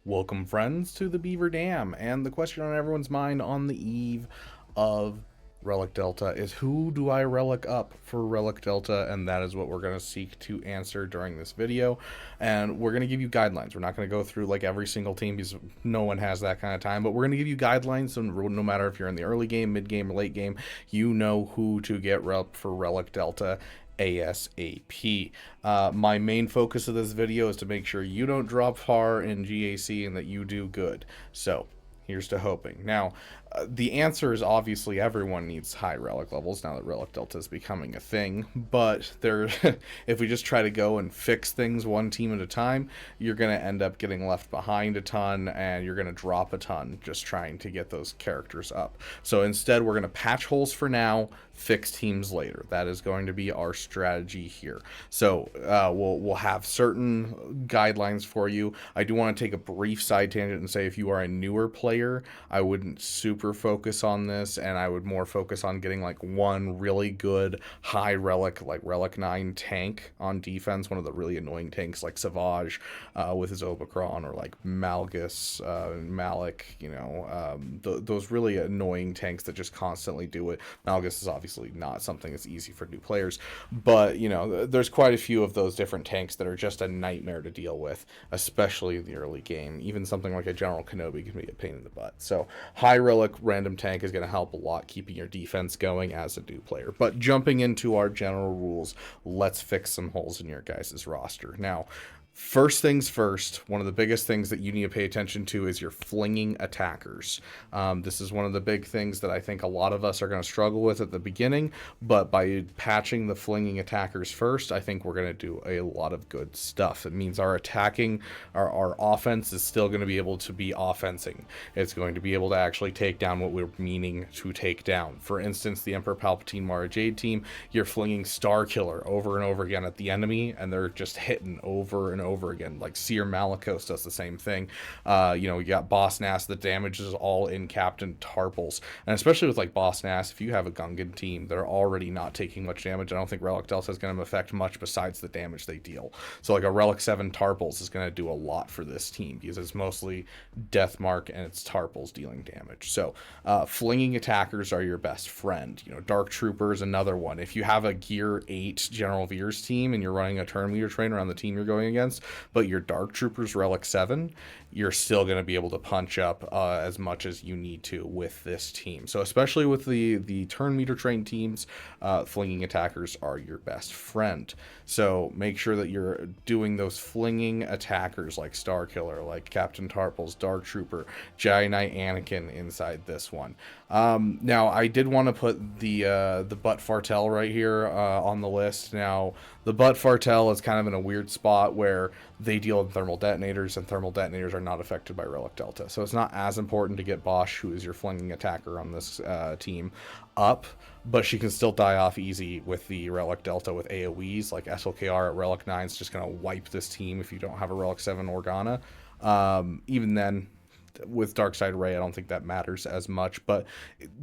Welcome, friends, to the Beaver Dam. And the question on everyone's mind on the eve of Relic Delta is who do I relic up for Relic Delta? And that is what we're going to seek to answer during this video. And we're going to give you guidelines. We're not going to go through like every single team because no one has that kind of time, but we're going to give you guidelines. So no matter if you're in the early game, mid game, or late game, you know who to get rep for Relic Delta ASAP. My main focus of this video is to make sure you don't drop far in GAC and that you do good. So here's to hoping. Now, the answer is obviously everyone needs high relic levels now that relic delta is becoming a thing, but there if we just try to go and fix things one team at a time, you're going to end up getting left behind a ton and you're going to drop a ton just trying to get those characters up. So instead, we're going to patch holes for now, fix teams later. That is going to be our strategy here. So we'll have certain guidelines for you. I do want to take a brief side tangent and say if you are a newer player, I wouldn't super focus on this, and I would more focus on getting like one really good high relic, like Relic 9 tank on defense, one of the really annoying tanks like Savage with his Omicron, or like Malgus, Malik, those really annoying tanks that just constantly do it. Malgus is obviously not something that's easy for new players, but there's quite a few of those different tanks that are just a nightmare to deal with, especially in the early game. Even something like a General Kenobi can be a pain in the butt. So high relic random tank is going to help a lot keeping your defense going as a new player. But jumping into our general rules, let's fix some holes in your guys' roster. Now, first things first, one of the biggest things that you need to pay attention to is your flinging attackers. This is one of the big things that I think a lot of us are going to struggle with at the beginning, but by patching the flinging attackers first, I think we're going to do a lot of good stuff. It means our attacking, our offense is still going to be able to be offensing. It's going to be able to actually take down what we're meaning to take down. For instance, the Emperor Palpatine Mara Jade team, you're flinging Star Killer over and over again at the enemy, and they're just hitting over and over again. Like Seer Malicos does the same thing. You got Boss Nass, the damage is all in Captain Tarpals, and especially with like Boss Nass, if you have a Gungan team, they're already not taking much damage. I don't think Relic Delta is going to affect much besides the damage they deal. So like a Relic 7 Tarpals is going to do a lot for this team because it's mostly Deathmark and it's Tarpals dealing damage. So flinging attackers are your best friend. Dark Trooper is another one. If you have a Gear 8 General Veers team and you're running a turn meter train around the team you're going against, but your Dark Trooper's Relic 7, you're still going to be able to punch up as much as you need to with this team. So especially with the turn meter train teams, flinging attackers are your best friend. So make sure that you're doing those flinging attackers like Star Killer, like Captain Tarpals, Dark Trooper, Jedi Knight Anakin inside this one. Now, I did want to put the Butt Fartel right here on the list. Now, the Butt Fartel is kind of in a weird spot where they deal in thermal detonators, and thermal detonators are not affected by Relic Delta. So it's not as important to get Bosch, who is your flinging attacker on this team, up, but she can still die off easy with the Relic Delta with AoEs, like SLKR at Relic 9 is just going to wipe this team if you don't have a Relic 7 Organa. Even then, with Darkside Ray, I don't think that matters as much, but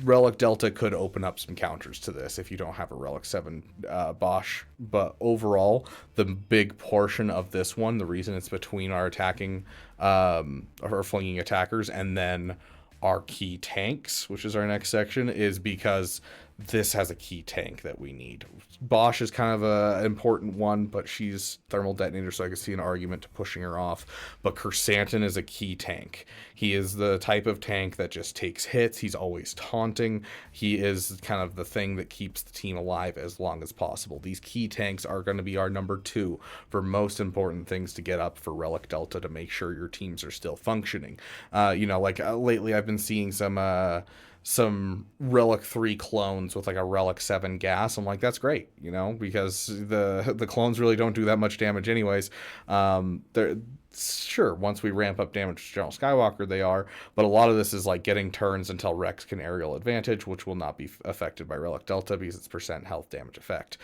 Relic Delta could open up some counters to this if you don't have a Relic 7 Bosch. But overall, the big portion of this one, the reason it's between our attacking or flinging attackers and then our key tanks, which is our next section, is because this has a key tank that we need. Bosch is kind of an important one, but she's thermal detonator, so I can see an argument to pushing her off. But Kersantin is a key tank. He is the type of tank that just takes hits. He's always taunting. He is kind of the thing that keeps the team alive as long as possible. These key tanks are going to be our number 2 for most important things to get up for Relic Delta to make sure your teams are still functioning. Lately I've been seeing some Relic 3 clones with like a Relic 7 gas. I'm like, that's great, because the clones really don't do that much damage anyways. They're sure, once we ramp up damage to General Skywalker, they are, but a lot of this is like getting turns until Rex can aerial advantage, which will not be affected by Relic Delta because it's percent health damage effect.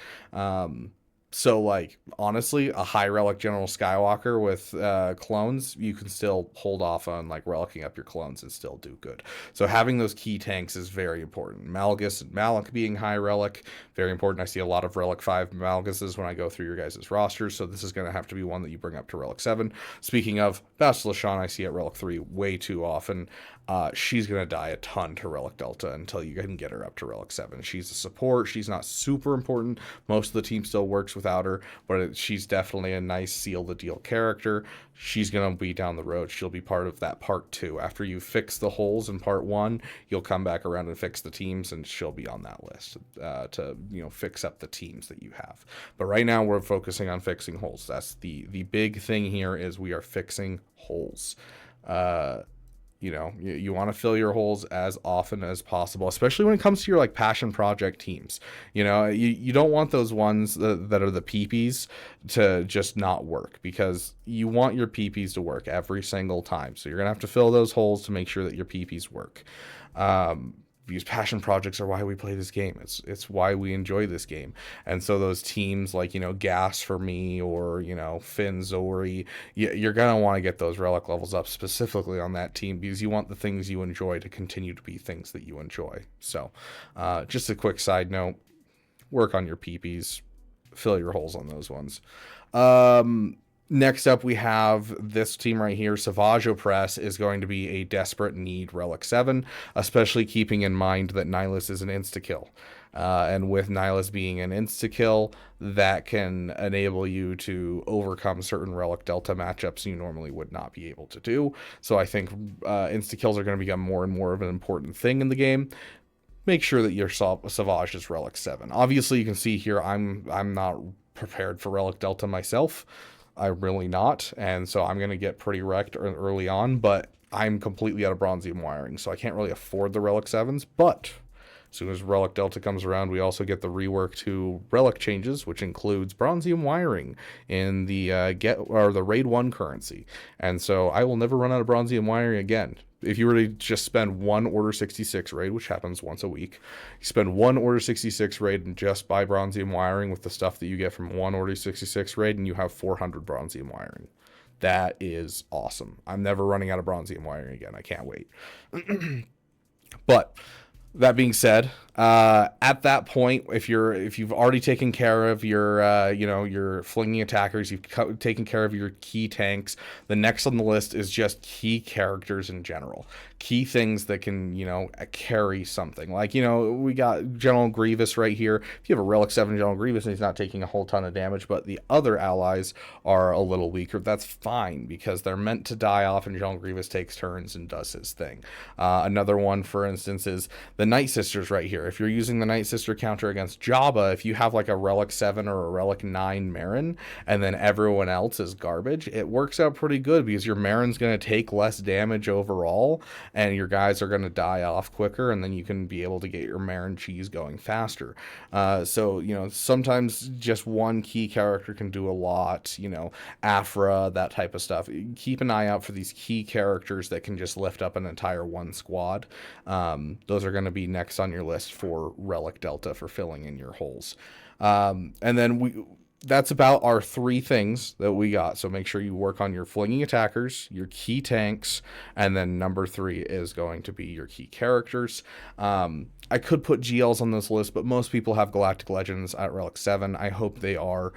So, like, honestly, a high relic General Skywalker with clones, you can still hold off on, like, relicking up your clones and still do good. So having those key tanks is very important. Malgus and Malak being high relic, very important. I see a lot of Relic 5 Malguses when I go through your guys' rosters, so this is going to have to be one that you bring up to Relic 7. Speaking of, Basilishan I see at Relic 3 way too often. She's going to die a ton to Relic Delta until you can get her up to Relic 7. She's a support. She's not super important. Most of the team still works without her, but she's definitely a nice seal-the-deal character. She's going to be down the road. She'll be part of that part 2. After you fix the holes in part 1, you'll come back around and fix the teams, and she'll be on that list to, fix up the teams that you have. But right now, we're focusing on fixing holes. That's the big thing here is we are fixing holes. You want to fill your holes as often as possible, especially when it comes to your like passion project teams. You don't want those ones that are the PPs to just not work, because you want your PPs to work every single time. So you're going to have to fill those holes to make sure that your PPs work. These passion projects are why we play this game. It's why we enjoy this game. And so those teams like, Gas for me or, Finn, Zori, you're going to want to get those relic levels up specifically on that team, because you want the things you enjoy to continue to be things that you enjoy. So just a quick side note, work on your PPs, fill your holes on those ones. Next up, we have this team right here. Savage Opress is going to be a desperate need Relic 7, especially keeping in mind that Nihilus is an insta-kill. And with Nihilus being an insta-kill, that can enable you to overcome certain Relic Delta matchups you normally would not be able to do. So I think insta-kills are going to become more and more of an important thing in the game. Make sure that your Savage is Relic 7. Obviously, you can see here I'm not prepared for Relic Delta myself. I'm really not, and so I'm going to get pretty wrecked early on, but I'm completely out of Bronzium wiring, so I can't really afford the Relic 7s, but as soon as Relic Delta comes around, we also get the rework to Relic changes, which includes Bronzium wiring in the the Raid 1 currency, and so I will never run out of Bronzium wiring again. If you were to just spend one Order 66 raid, which happens once a week, you spend one Order 66 raid and just buy Bronzium wiring with the stuff that you get from one Order 66 raid, and you have 400 Bronzium wiring. That is awesome. I'm never running out of Bronzium wiring again. I can't wait. But that being said, at that point, if you've already taken care of your flinging attackers, you've taken care of your key tanks, the next on the list is just key characters in general. Key things that can, carry something. Like, we got General Grievous right here. If you have a Relic 7 General Grievous and he's not taking a whole ton of damage, but the other allies are a little weaker, that's fine, because they're meant to die off and General Grievous takes turns and does his thing. Another one, for instance, is the Night Sisters right here. If you're using the Night Sister counter against Jabba, if you have like a Relic 7 or a Relic 9 Marin, and then everyone else is garbage, it works out pretty good, because your Marin's going to take less damage overall, and your guys are going to die off quicker, and then you can be able to get your Marin cheese going faster. So, sometimes just one key character can do a lot, Afra, that type of stuff. Keep an eye out for these key characters that can just lift up an entire one squad. Those are going to be next on your list for Relic Delta for filling in your holes. And then that's about our 3 things that we got. So make sure you work on your flinging attackers, your key tanks, and then number 3 is going to be your key characters. I could put GLs on this list, but most people have Galactic Legends at Relic 7. I hope they are.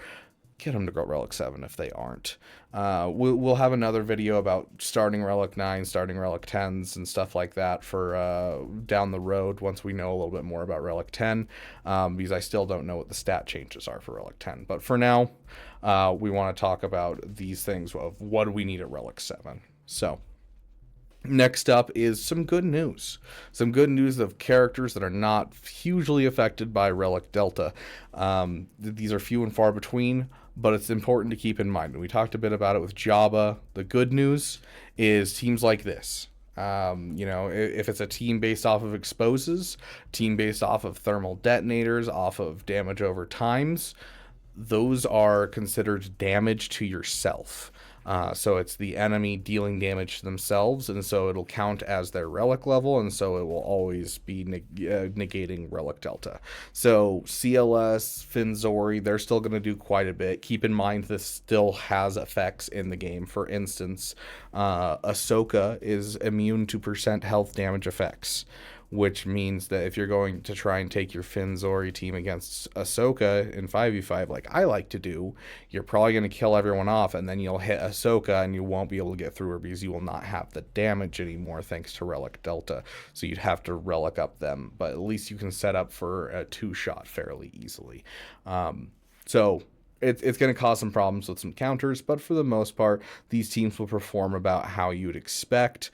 Get them to go Relic 7 if they aren't. We'll have another video about starting Relic 9, starting Relic 10s, and stuff like that for down the road once we know a little bit more about Relic 10, because I still don't know what the stat changes are for Relic 10. But for now, we want to talk about these things of what do we need at Relic 7. So next up is some good news. Some good news of characters that are not hugely affected by Relic Delta. These are few and far between, but it's important to keep in mind. And we talked a bit about it with Jabba. The good news is teams like this. If it's a team based off of exposes, team based off of thermal detonators, off of damage over times, those are considered damage to yourself. So it's the enemy dealing damage to themselves, and so it'll count as their relic level, and so it will always be negating relic delta. So CLS, Finzori, they're still going to do quite a bit. Keep in mind this still has effects in the game. For instance, Ahsoka is immune to percent health damage effects, which means that if you're going to try and take your Finzori team against Ahsoka in 5v5, like I like to do, you're probably going to kill everyone off, and then you'll hit Ahsoka, and you won't be able to get through her because you will not have the damage anymore thanks to Relic Delta. So you'd have to Relic up them, but at least you can set up for a 2-shot fairly easily. So it's going to cause some problems with some counters, but for the most part, these teams will perform about how you'd expect.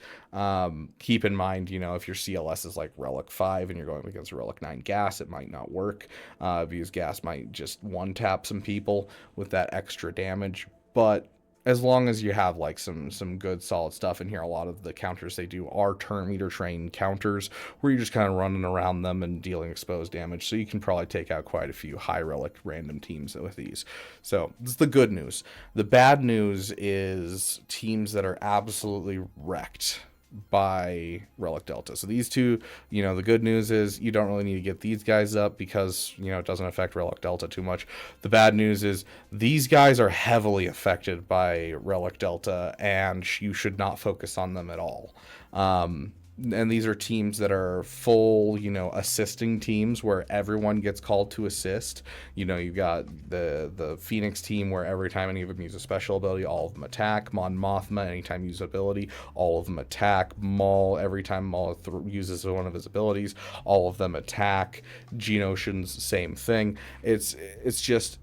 Keep in mind, if your CLS is like Relic 5 and you're going against Relic 9 Gas, it might not work, because Gas might just one-tap some people with that extra damage. But as long as you have like some good solid stuff in here, a lot of the counters they do are turn meter train counters where you're just kind of running around them and dealing exposed damage. So you can probably take out quite a few high relic random teams with these. So this is the good news. The bad news is teams that are absolutely wrecked by Relic Delta. So these two, the good news is you don't really need to get these guys up because, it doesn't affect Relic Delta too much. The bad news is these guys are heavily affected by Relic Delta, and you should not focus on them at all. And these are teams that are full, assisting teams where everyone gets called to assist. You've got the Phoenix team where every time any of them use a special ability, all of them attack. Mon Mothma, anytime you use ability, all of them attack. Maul, every time Maul uses one of his abilities, all of them attack. Geonosians, same thing. It's just,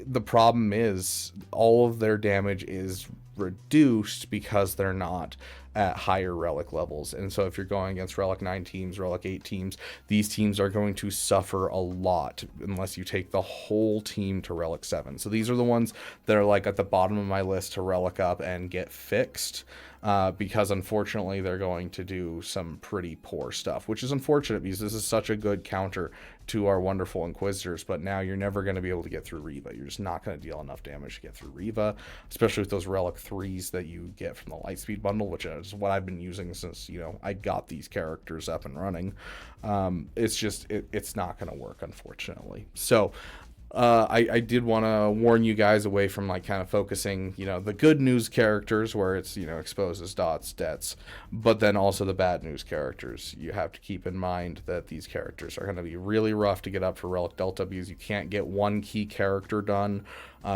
the problem is all of their damage is reduced because they're not at higher relic levels. And so if you're going against Relic 9 teams, Relic 8 teams, these teams are going to suffer a lot unless you take the whole team to Relic 7. So these are the ones that are like at the bottom of my list to Relic up and get fixed, because unfortunately they're going to do some pretty poor stuff, which is unfortunate because this is such a good counter to our wonderful Inquisitors, but now you're never going to be able to get through Reva. You're just not going to deal enough damage to get through Reva, especially with those Relic 3s that you get from the Lightspeed bundle, which is what I've been using since, I got these characters up and running. It's just, it's not going to work, unfortunately. So I did want to warn you guys away from like kind of focusing, the good news characters where it's, exposes dots, debts, but then also the bad news characters. You have to keep in mind that these characters are going to be really rough to get up for Relic Delta because you can't get one key character done.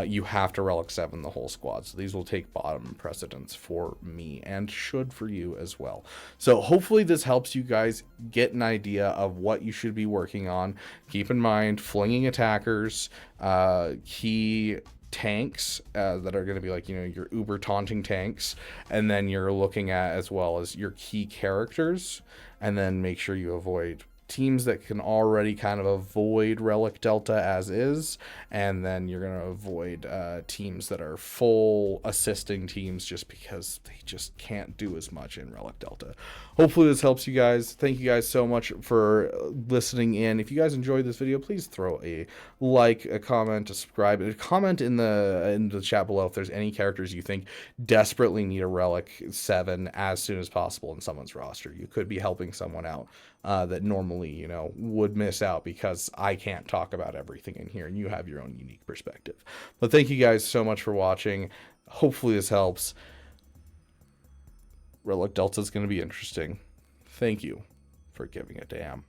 You have to Relic 7 the whole squad. So these will take bottom precedence for me and should for you as well. So hopefully this helps you guys get an idea of what you should be working on. Keep in mind flinging attackers, key tanks that are going to be like, your uber taunting tanks. And then you're looking at as well as your key characters. And then make sure you avoid teams that can already kind of avoid Relic Delta as is, and then you're going to avoid teams that are full assisting teams just because they just can't do as much in Relic Delta. Hopefully this helps you guys. Thank you guys so much for listening in. If you guys enjoyed this video, please throw a like, a comment, a subscribe, a comment in the chat below if there's any characters you think desperately need a Relic 7 as soon as possible in someone's roster. You could be helping someone out that normally, would miss out because I can't talk about everything in here and you have your own unique perspective. But thank you guys so much for watching. Hopefully this helps. Relic Delta is going to be interesting. Thank you for giving a damn.